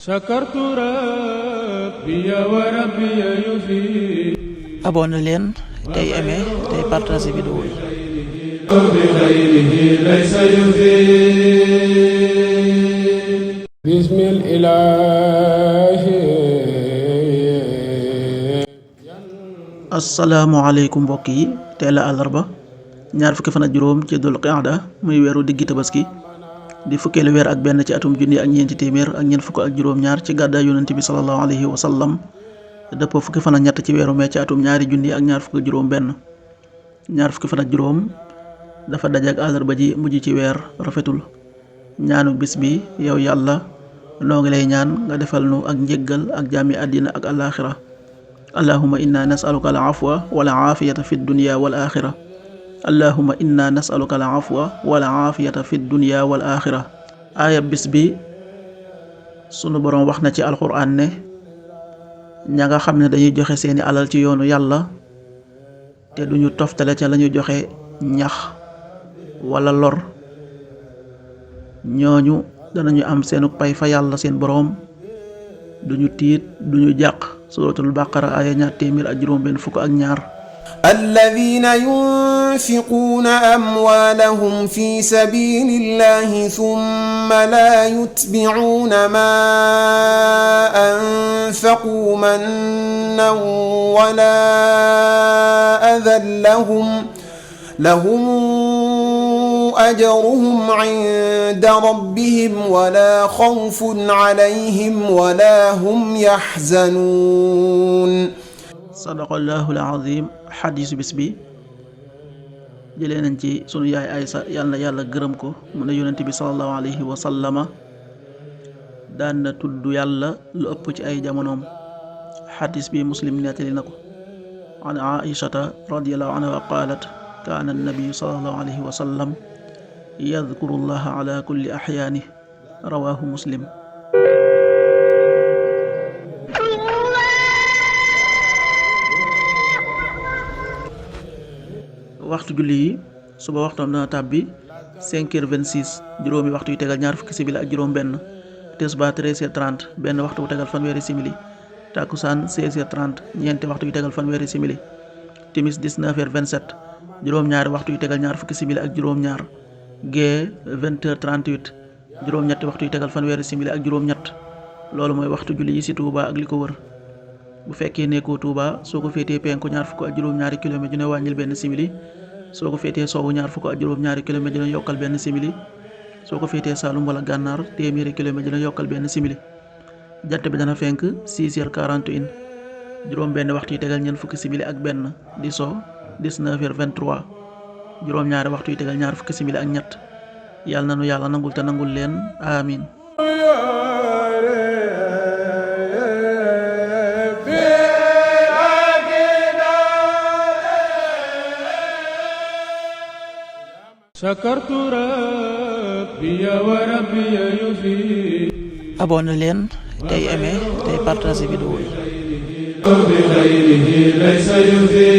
sakartu rabbi wa rabbi yufi. abonné leen tey aimé tey partagé vidéo yi. bi xayrihi laysa yufi. bismil ilaahi. asalaamualeykum mbokk yi tey la àllarba ñaar fukki fan ak juróom ci dul qaada muy weeru diggi tabaski di fukkeelu weer ak benn ci atum junni ak ñeenti téeméer ak ñeent fukk ak juróom-ñaar ci gàddaay yonent bi sallallahu alayhi wa sallam dëppoo fukki fan ak ñett ci weeru mee ci atum ñaari junni ak ñaar fukk ak juróom benn ñaar fukki fan ak juróom dafa daje ak àllarba ji mujj ci weer rafetul ñaanu bis bi yow yàlla noo ngi lay ñaan nga defal nu ak njéggal ak jaami àddina ak alaaxira allahumma inna nasaluka al afwa wal aafiyata fi dunya wal axira allahumma inna nasaluka al afwa wal aafiyata fi dunya wal axira aaya bis bi sunu boroom wax na ci alxuraan ne ña nga xam ne dañuy joxe seeni alal ci yoonu yàlla te duñu toftale ca lañu joxe ñax wala lor ñooñu danañu am seenu pay fa yàlla seen boroom duñu tiit duñu jàq suratul baqara aaya ñaar téeméer ak juróom benn fukk ak ñaar الذين ينفقون أموالهم في سبيل الله ثم لا يتبعون ما أنفقوا منا ولا أذى لهم أجرهم عند ربهم ولا خوف عليهم ولا هم يحزنون sadaqallahul azim. xadiisu bis bi jëlee nañ ci sunu yaay Aysa yàlla na yàlla gërëm ko mu ne yonent bi sallallahu alayhi wa sallama daan na tudd yàlla lu ëpp ci ay jamonoom. xadiis bi muslim nettali na ko an aishata radiallahu anha qaalat kaana annabiyu sallallahu alayhi wa sallam yadkuru llaha ala kulli axyaani rawahu muslim. waxtu julli yi suba waxtoom dana tàbbi 5h26 juróomi waxtu yu tegal ñaar fukki simili ak juróom benn tisbaar 13h30 benn waxtu bu tegal fanweeri simili takkusaan 16h30 ñeenti waxtu yu tegal fanweeri simili timis 19h27 juróom-ñaari waxtu yu tegal ñaar fukki simili ak juróom-ñaar gee 20h38 juróom-ñetti waxtu yu tegal fanweeri simili ak juróom-ñett loolu mooy waxtu julli yi ci Touba ak li ko wër. bu fekkee nekkoo Touba soo ko féetee penku ñaar fukk ak juróom-ñaari kilomètre dina wàññil benn simili soo ko féetee sowwu ñaar fukk ak juróom-ñaari kilomètre dina yokkal benn simili soo ko féetee Saalum wala Gànnaar téeméeri kilomètre dina yokkal benn simili jant bi dana fenk 6h41 juróom benn waxtu yi tegal ñeent fukki simili ak benn di so 19h23 juróom-ñaari waxtu yi tegal ñaar fukki simili ak ñett yàlla na nu yàlla nangul te nangul leen amin. sakartu rabbi wa rabbi yufi. abonné leen tey aimé tey partagé vidéo yi. bi xayrihi laysa yufi.